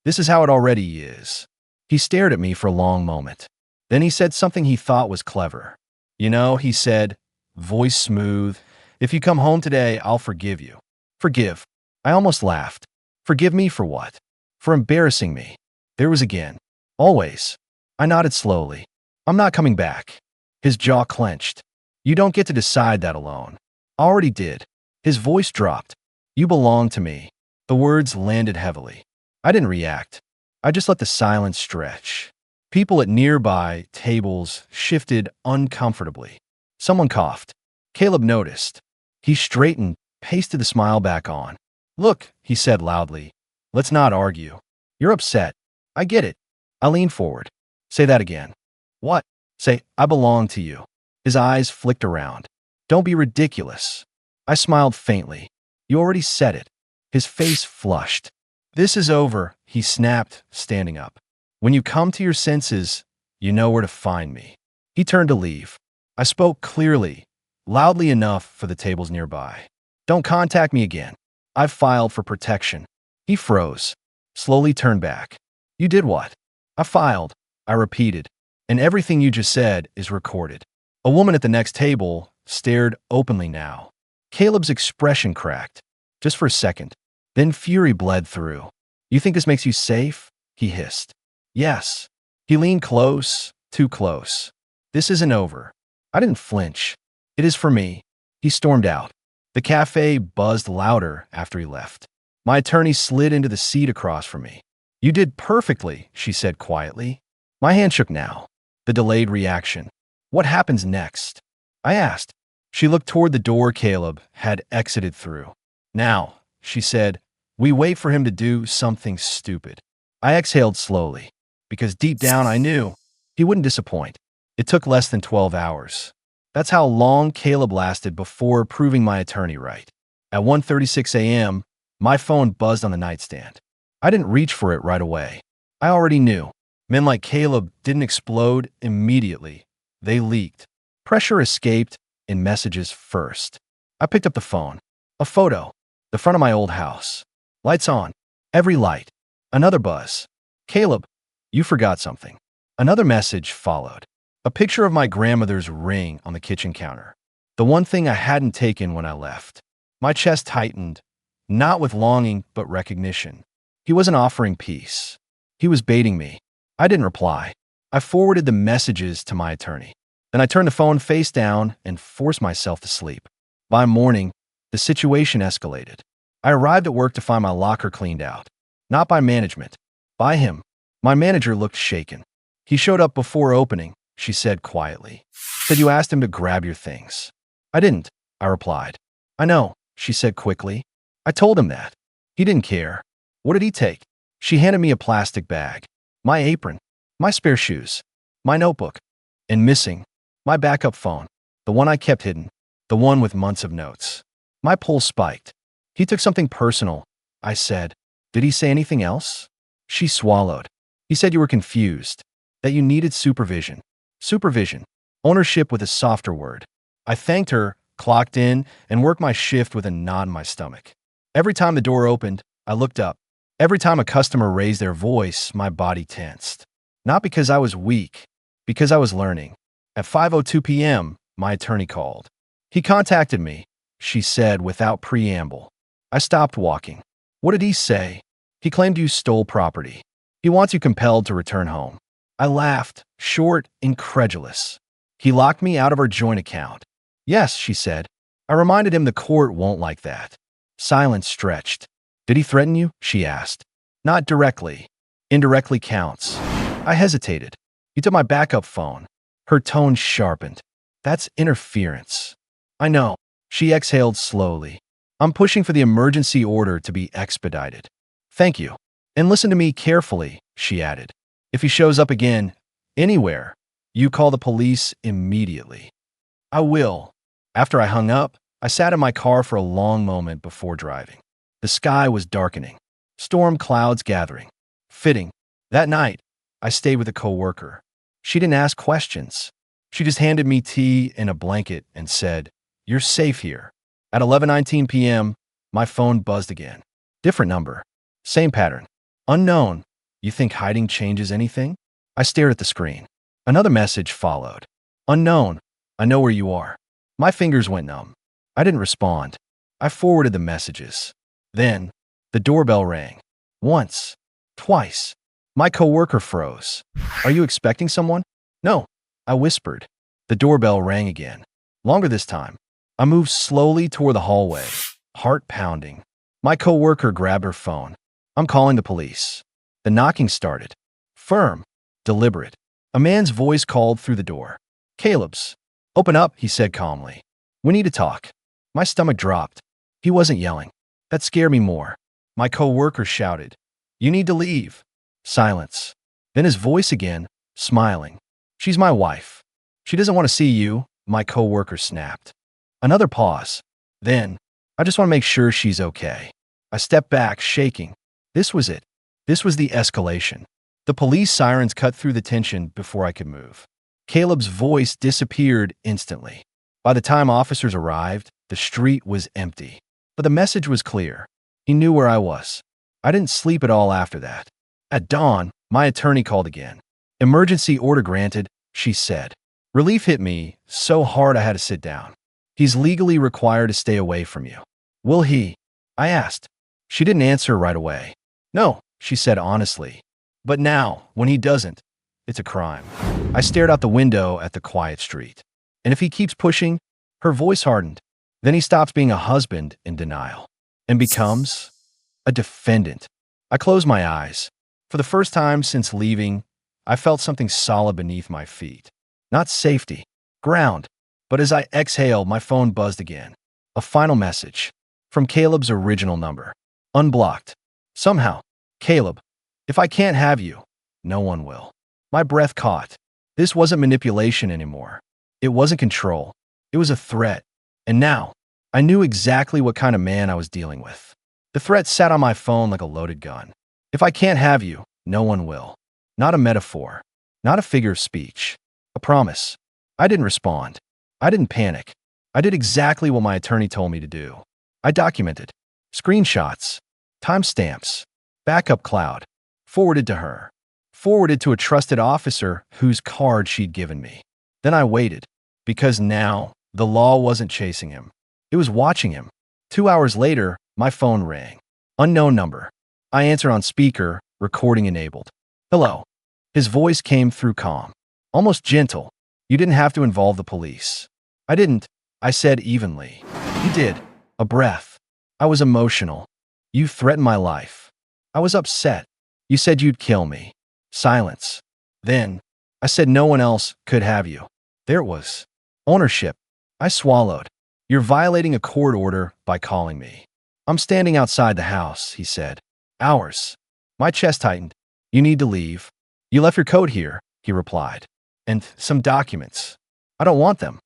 This is how it already is. He stared at me for a long moment. Then he said something he thought was clever. You know, he said, voice smooth, if you come home today, I'll forgive you. Forgive. I almost laughed. Forgive me for what? For embarrassing me. There was again. Always. I nodded slowly. I'm not coming back. His jaw clenched. You don't get to decide that alone. I already did. His voice dropped. You belong to me. The words landed heavily. I didn't react. I just let the silence stretch. People at nearby tables shifted uncomfortably. Someone coughed. Caleb noticed. He straightened, pasted the smile back on. Look, he said loudly. Let's not argue. You're upset. I get it. I leaned forward. Say that again. What? Say, I belong to you. His eyes flicked around. Don't be ridiculous. I smiled faintly. You already said it. His face flushed. This is over, he snapped, standing up. When you come to your senses, you know where to find me. He turned to leave. I spoke clearly, loudly enough for the tables nearby. Don't contact me again. I've filed for protection. He froze, slowly turned back. You did what? I filed, I repeated, and everything you just said is recorded. A woman at the next table stared openly now. Caleb's expression cracked, just for a second. Then fury bled through. You think this makes you safe? He hissed. Yes. He leaned close, too close. This isn't over. I didn't flinch. It is for me. He stormed out. The cafe buzzed louder after he left. My attorney slid into the seat across from me. You did perfectly, she said quietly. My hand shook now. The delayed reaction. What happens next? I asked. She looked toward the door Caleb had exited through. Now, she said, we wait for him to do something stupid. I exhaled slowly, because deep down I knew he wouldn't disappoint. It took less than 12 hours. That's how long Caleb lasted before proving my attorney right. At 1:36 a.m., my phone buzzed on the nightstand. I didn't reach for it right away. I already knew. Men like Caleb didn't explode immediately. They leaked. Pressure escaped in messages first. I picked up the phone. A photo. The front of my old house. Lights on. Every light. Another buzz. Caleb, you forgot something. Another message followed. A picture of my grandmother's ring on the kitchen counter. The one thing I hadn't taken when I left. My chest tightened, not with longing, but recognition. He wasn't offering peace. He was baiting me. I didn't reply. I forwarded the messages to my attorney. Then I turned the phone face down and forced myself to sleep. By morning, the situation escalated. I arrived at work to find my locker cleaned out. Not by management, by him. My manager looked shaken. He showed up before opening, she said quietly. Said you asked him to grab your things. I didn't, I replied. I know, she said quickly. I told him that. He didn't care. What did he take? She handed me a plastic bag. My apron, my spare shoes, my notebook, and missing, my backup phone, the one I kept hidden, the one with months of notes. My pulse spiked. He took something personal, I said. Did he say anything else? She swallowed. He said you were confused, that you needed supervision. Supervision. Ownership with a softer word. I thanked her, clocked in, and worked my shift with a knot in my stomach. Every time the door opened, I looked up. Every time a customer raised their voice, my body tensed. Not because I was weak, because I was learning. At 5:02 p.m., my attorney called. He contacted me, she said without preamble. I stopped walking. What did he say? He claimed you stole property. He wants you compelled to return home. I laughed, short, incredulous. He locked me out of our joint account. Yes, she said. I reminded him the court won't like that. Silence stretched. Did he threaten you? She asked. Not directly. Indirectly counts. I hesitated. He took my backup phone. Her tone sharpened. That's interference. I know. She exhaled slowly. I'm pushing for the emergency order to be expedited. Thank you. And listen to me carefully, she added. If he shows up again, anywhere, you call the police immediately. I will. After I hung up, I sat in my car for a long moment before driving. The sky was darkening. Storm clouds gathering. Fitting. That night, I stayed with a coworker. She didn't ask questions. She just handed me tea and a blanket and said, "You're safe here." At 11:19 p.m., my phone buzzed again. Different number. Same pattern. Unknown. You think hiding changes anything? I stared at the screen. Another message followed. Unknown. I know where you are. My fingers went numb. I didn't respond. I forwarded the messages. Then, the doorbell rang. Once. Twice. My coworker froze. Are you expecting someone? No. I whispered. The doorbell rang again. Longer this time. I moved slowly toward the hallway, heart pounding. My coworker grabbed her phone. I'm calling the police. The knocking started. Firm. Deliberate. A man's voice called through the door. Caleb's. Open up, he said calmly. We need to talk. My stomach dropped. He wasn't yelling. That scared me more. My coworker shouted. You need to leave. Silence. Then his voice again, smiling. She's my wife. She doesn't want to see you, my coworker snapped. Another pause. Then, I just want to make sure she's okay. I stepped back, shaking. This was it. This was the escalation. The police sirens cut through the tension before I could move. Caleb's voice disappeared instantly. By the time officers arrived, the street was empty. But the message was clear. He knew where I was. I didn't sleep at all after that. At dawn, my attorney called again. Emergency order granted, she said. Relief hit me so hard I had to sit down. He's legally required to stay away from you. Will he? I asked. She didn't answer right away. No, she said honestly. But now, when he doesn't, it's a crime. I stared out the window at the quiet street. And if he keeps pushing, her voice hardened. Then he stops being a husband in denial and becomes a defendant. I closed my eyes. For the first time since leaving, I felt something solid beneath my feet. Not safety, ground. But as I exhaled, my phone buzzed again. A final message from Caleb's original number. Unblocked. Somehow, Caleb, if I can't have you, no one will. My breath caught. This wasn't manipulation anymore. It wasn't control. It was a threat. And now, I knew exactly what kind of man I was dealing with. The threat sat on my phone like a loaded gun. If I can't have you, no one will. Not a metaphor. Not a figure of speech. A promise. I didn't respond. I didn't panic. I did exactly what my attorney told me to do. I documented. Screenshots. Timestamps. Backup cloud. Forwarded to her. Forwarded to a trusted officer whose card she'd given me. Then I waited, because now the law wasn't chasing him. It was watching him. 2 hours later, my phone rang. Unknown number. I answered on speaker, recording enabled. Hello. His voice came through calm, almost gentle. You didn't have to involve the police. I didn't, I said evenly. You did. A breath. I was emotional. You threatened my life. I was upset. You said you'd kill me. Silence. Then, I said no one else could have you. There it was. Ownership. I swallowed. You're violating a court order by calling me. I'm standing outside the house, he said. Hours. My chest tightened. You need to leave. You left your coat here, he replied. And some documents. I don't want them.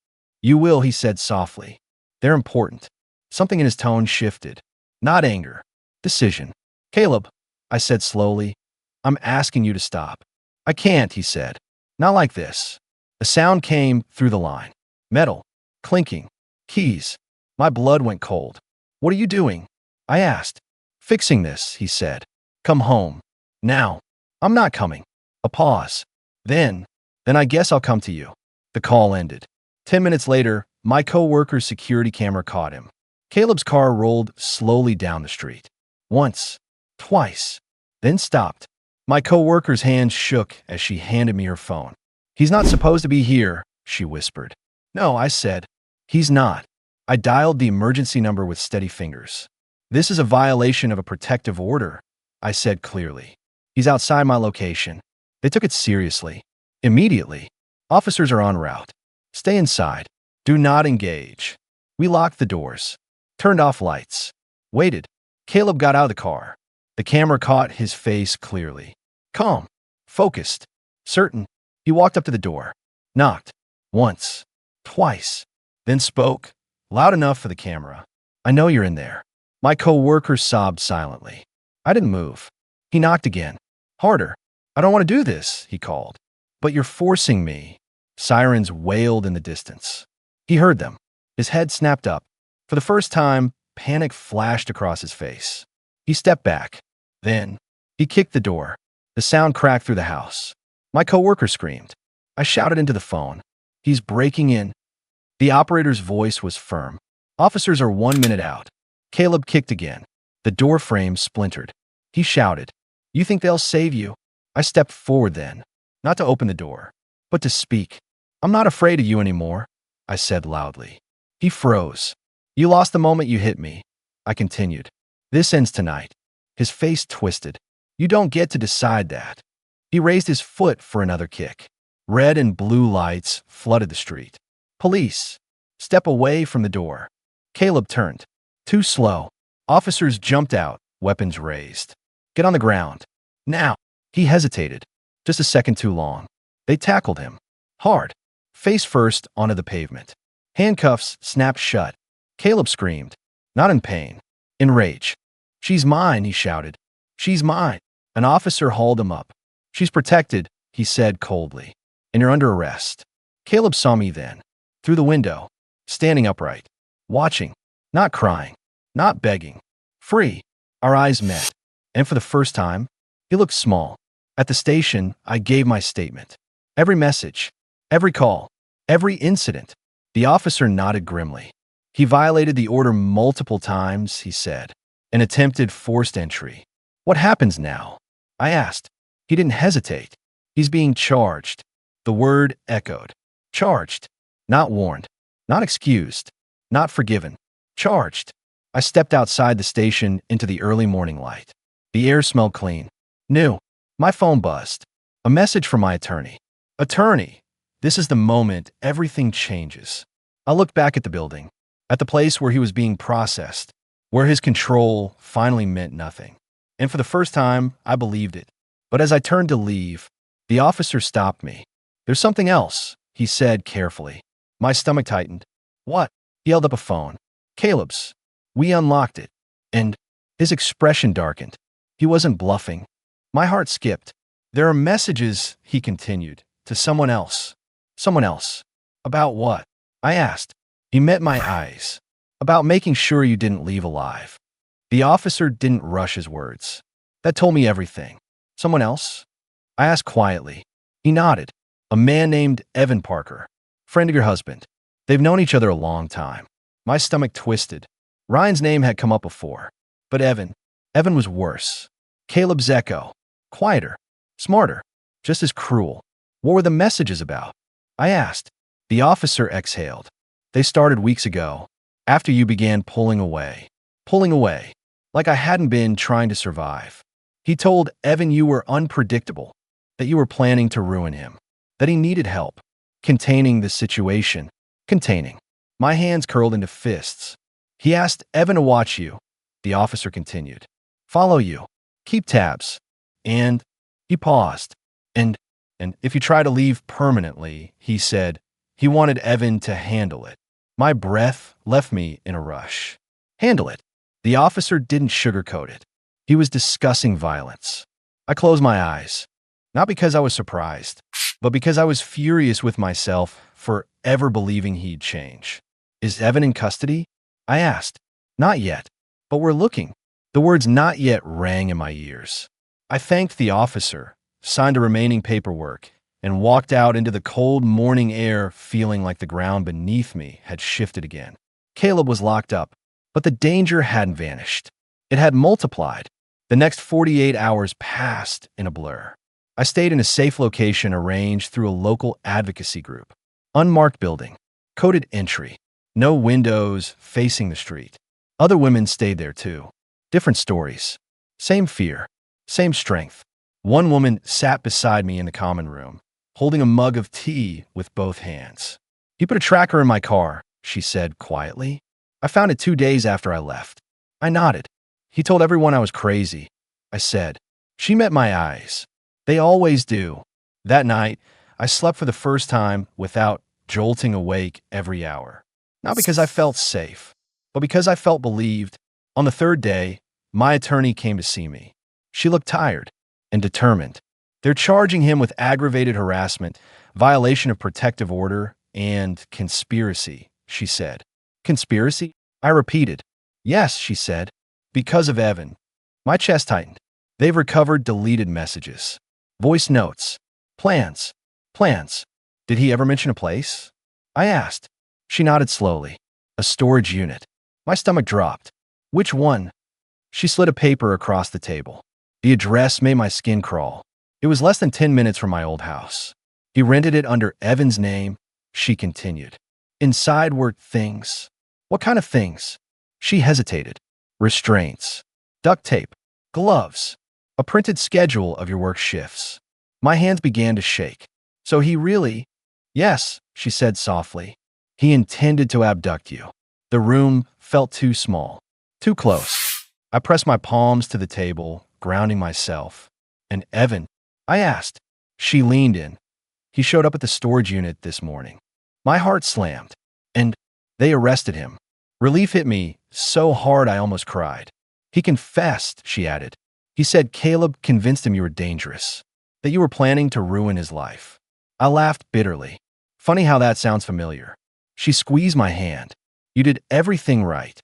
You will, he said softly. They're important. Something in his tone shifted. Not anger. Decision. Caleb, I said slowly, I'm asking you to stop. I can't, he said. Not like this. A sound came through the line. Metal. Clinking. Keys. My blood went cold. What are you doing? I asked. Fixing this, he said. Come home. Now. I'm not coming. A pause. Then I guess I'll come to you. The call ended. 10 minutes later, my co-worker's security camera caught him. Caleb's car rolled slowly down the street. Once. Twice. Then stopped. My co-worker's hand shook as she handed me her phone. He's not supposed to be here, she whispered. No, I said. He's not. I dialed the emergency number with steady fingers. This is a violation of a protective order, I said clearly. He's outside my location. They took it seriously. Immediately. Officers are en route. Stay inside. Do not engage. We locked the doors. Turned off lights. Waited. Caleb got out of the car. The camera caught his face clearly. Calm. Focused. Certain. He walked up to the door. Knocked. Once. Twice. Then spoke. Loud enough for the camera. I know you're in there. My co-worker sobbed silently. I didn't move. He knocked again. Harder. I don't want to do this, he called. But you're forcing me. Sirens wailed in the distance. He heard them. His head snapped up. For the first time, panic flashed across his face. He stepped back. Then, he kicked the door. The sound cracked through the house. My coworker screamed. I shouted into the phone. He's breaking in. The operator's voice was firm. Officers are 1 minute out. Caleb kicked again. The door frame splintered. He shouted. You think they'll save you? I stepped forward then, not to open the door, but to speak. I'm not afraid of you anymore, I said loudly. He froze. You lost the moment you hit me, I continued. This ends tonight. His face twisted. You don't get to decide that. He raised his foot for another kick. Red and blue lights flooded the street. Police. Step away from the door. Caleb turned. Too slow. Officers jumped out, weapons raised. Get on the ground. Now. He hesitated. Just a second too long. They tackled him. Hard. Face first onto the pavement. Handcuffs snapped shut. Caleb screamed. Not in pain. In rage. She's mine, he shouted. She's mine. An officer hauled him up. She's protected, he said coldly. And you're under arrest. Caleb saw me then. Through the window. Standing upright. Watching. Not crying. Not begging. Free. Our eyes met. And for the first time, he looked small. At the station, I gave my statement. Every message. Every call. Every incident. The officer nodded grimly. He violated the order multiple times, he said, and attempted forced entry. What happens now? I asked. He didn't hesitate. He's being charged. The word echoed. Charged. Not warned. Not excused. Not forgiven. Charged. I stepped outside the station into the early morning light. The air smelled clean. New. My phone buzzed. A message from my attorney. Attorney, this is the moment everything changes. I looked back at the building, at the place where he was being processed, where his control finally meant nothing. And for the first time, I believed it. But as I turned to leave, the officer stopped me. There's something else, he said carefully. My stomach tightened. What? He held up a phone. Caleb's. We unlocked it. And his expression darkened. He wasn't bluffing. My heart skipped. There are messages, he continued, to someone else. Someone else. About what? I asked. He met my eyes. About making sure you didn't leave alive. The officer didn't rush his words. That told me everything. Someone else? I asked quietly. He nodded. A man named Evan Parker. Friend of your husband. They've known each other a long time. My stomach twisted. Ryan's name had come up before. But Evan was worse. Caleb's echo. Quieter. Smarter. Just as cruel. What were the messages about? I asked. The officer exhaled. They started weeks ago, after you began pulling away. Pulling away. Like I hadn't been trying to survive. He told Evan you were unpredictable, that you were planning to ruin him, that he needed help. Containing the situation. Containing. My hands curled into fists. He asked Evan to watch you, the officer continued. Follow you. Keep tabs. And he paused. And if you try to leave permanently, he said, he wanted Evan to handle it. My breath left me in a rush. Handle it. The officer didn't sugarcoat it. He was discussing violence. I closed my eyes, not because I was surprised, but because I was furious with myself for ever believing he'd change. Is Evan in custody? I asked. Not yet, but we're looking. The words not yet rang in my ears. I thanked the officer, signed the remaining paperwork, and walked out into the cold morning air feeling like the ground beneath me had shifted again. Caleb was locked up, but the danger hadn't vanished. It had multiplied. The next 48 hours passed in a blur. I stayed in a safe location arranged through a local advocacy group. Unmarked building. Coded entry. No windows facing the street. Other women stayed there too. Different stories. Same fear. Same strength. One woman sat beside me in the common room, holding a mug of tea with both hands. He put a tracker in my car, she said quietly. I found it 2 days after I left. I nodded. He told everyone I was crazy. I said. She met my eyes. They always do. That night, I slept for the first time without jolting awake every hour. Not because I felt safe, but because I felt believed. On the third day, my attorney came to see me. She looked tired and determined. They're charging him with aggravated harassment, violation of protective order, and conspiracy, she said. Conspiracy? I repeated. Yes, she said. Because of Evan. My chest tightened. They've recovered deleted messages. Voice notes. Plans. Plans. Did he ever mention a place? I asked. She nodded slowly. A storage unit. My stomach dropped. Which one? She slid a paper across the table. The address made my skin crawl. It was less than 10 minutes from my old house. He rented it under Evan's name, she continued. Inside were things. What kind of things? She hesitated. Restraints. Duct tape. Gloves. A printed schedule of your work shifts. My hands began to shake. So he really? Yes, she said softly. He intended to abduct you. The room felt too small. Too close. I pressed my palms to the table, grounding myself. And Evan? I asked. She leaned in. He showed up at the storage unit this morning. My heart slammed. And they arrested him. Relief hit me so hard I almost cried. He confessed, she added. He said Caleb convinced him you were dangerous, that you were planning to ruin his life. I laughed bitterly. Funny how that sounds familiar. She squeezed my hand. You did everything right.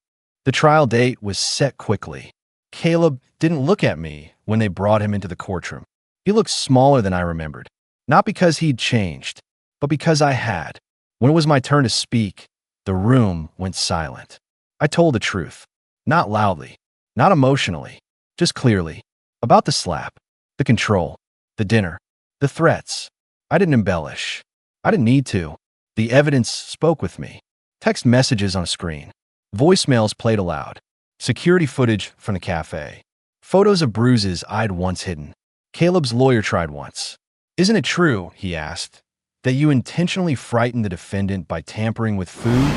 The trial date was set quickly. Caleb didn't look at me when they brought him into the courtroom. He looked smaller than I remembered. Not because he'd changed, but because I had. When it was my turn to speak, the room went silent. I told the truth. Not loudly, not emotionally, just clearly. About the slap, the control, the dinner, the threats. I didn't embellish. I didn't need to. The evidence spoke with me. Text messages on a screen. Voicemails played aloud. Security footage from the cafe. Photos of bruises I'd once hidden. Caleb's lawyer tried once. Isn't it true, he asked, that you intentionally frightened the defendant by tampering with food?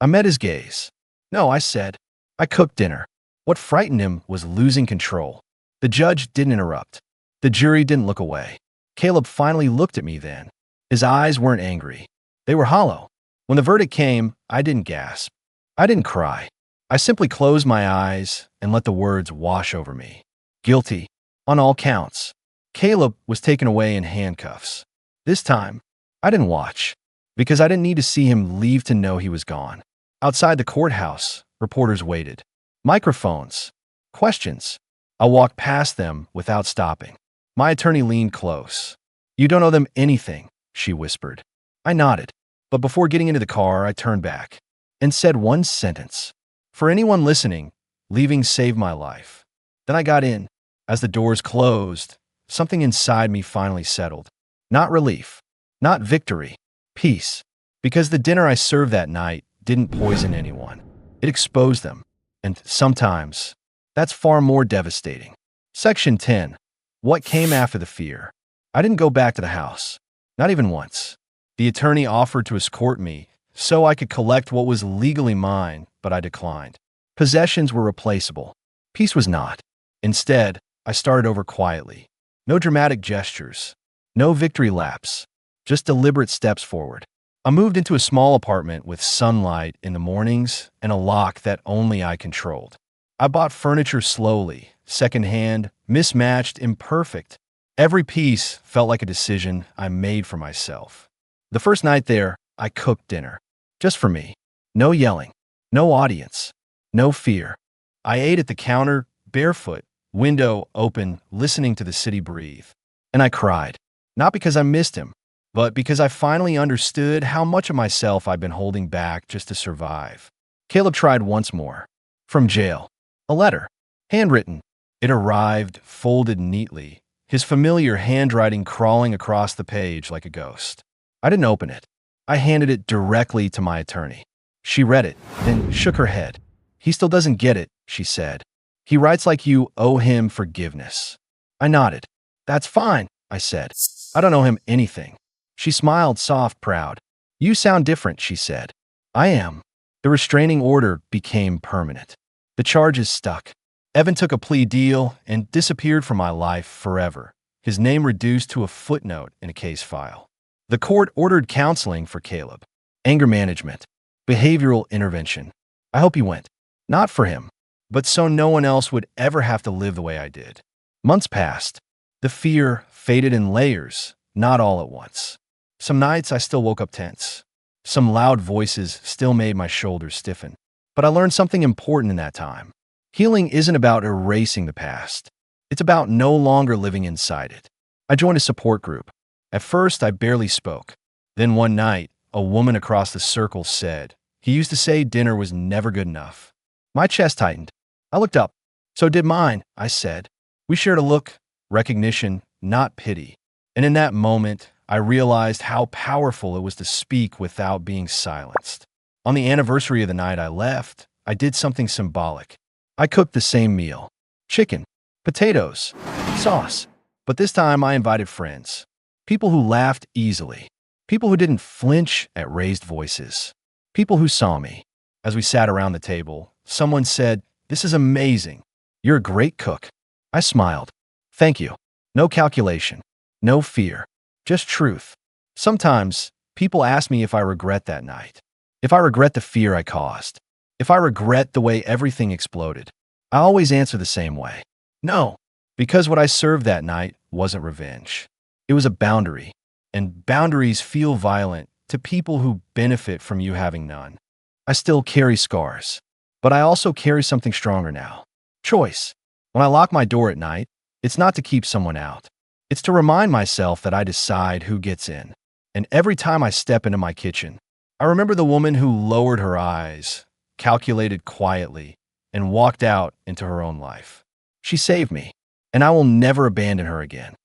I met his gaze. No, I said. I cooked dinner. What frightened him was losing control. The judge didn't interrupt. The jury didn't look away. Caleb finally looked at me then. His eyes weren't angry. They were hollow. When the verdict came, I didn't gasp. I didn't cry. I simply closed my eyes and let the words wash over me. Guilty. On all counts. Caleb was taken away in handcuffs. This time, I didn't watch, because I didn't need to see him leave to know he was gone. Outside the courthouse, reporters waited. Microphones. Questions. I walked past them without stopping. My attorney leaned close. "You don't owe them anything," she whispered. I nodded, but before getting into the car, I turned back and said one sentence. "For anyone listening, leaving saved my life." Then I got in. As the doors closed, something inside me finally settled. Not relief, not victory, peace. Because the dinner I served that night didn't poison anyone. It exposed them. And sometimes, that's far more devastating. Section 10. What came after the fear? I didn't go back to the house. Not even once. The attorney offered to escort me so I could collect what was legally mine, but I declined. Possessions were replaceable. Peace was not. Instead, I started over quietly. No dramatic gestures. No victory laps. Just deliberate steps forward. I moved into a small apartment with sunlight in the mornings and a lock that only I controlled. I bought furniture slowly, secondhand, mismatched, imperfect. Every piece felt like a decision I made for myself. The first night there, I cooked dinner. Just for me. No yelling. No audience. No fear. I ate at the counter, barefoot, window open, listening to the city breathe. And I cried. Not because I missed him, but because I finally understood how much of myself I'd been holding back just to survive. Caleb tried once more. From jail. A letter. Handwritten. It arrived, folded neatly, his familiar handwriting crawling across the page like a ghost. I didn't open it. I handed it directly to my attorney. She read it, then shook her head. "He still doesn't get it," she said. "He writes like you owe him forgiveness." I nodded. "That's fine," I said. "I don't owe him anything." She smiled, soft, proud. "You sound different," she said. "I am." The restraining order became permanent. The charges stuck. Evan took a plea deal and disappeared from my life forever, his name reduced to a footnote in a case file. The court ordered counseling for Caleb. Anger management. Behavioral intervention. I hope he went. Not for him, but so no one else would ever have to live the way I did. Months passed. The fear faded in layers, not all at once. Some nights I still woke up tense. Some loud voices still made my shoulders stiffen. But I learned something important in that time. Healing isn't about erasing the past. It's about no longer living inside it. I joined a support group. At first, I barely spoke. Then one night, a woman across the circle said, "He used to say dinner was never good enough." My chest tightened. I looked up. "So did mine," I said. We shared a look, recognition, not pity. And in that moment, I realized how powerful it was to speak without being silenced. On the anniversary of the night I left, I did something symbolic. I cooked the same meal. Chicken, potatoes, sauce. But this time I invited friends. People who laughed easily. People who didn't flinch at raised voices. People who saw me. As we sat around the table, someone said, "This is amazing. You're a great cook." I smiled. "Thank you." No calculation. No fear. Just truth. Sometimes, people ask me if I regret that night. If I regret the fear I caused. If I regret the way everything exploded. I always answer the same way. No. Because what I served that night wasn't revenge. It was a boundary. And boundaries feel violent to people who benefit from you having none. I still carry scars. But I also carry something stronger now. Choice. When I lock my door at night, it's not to keep someone out. It's to remind myself that I decide who gets in. And every time I step into my kitchen, I remember the woman who lowered her eyes, calculated quietly, and walked out into her own life. She saved me, and I will never abandon her again.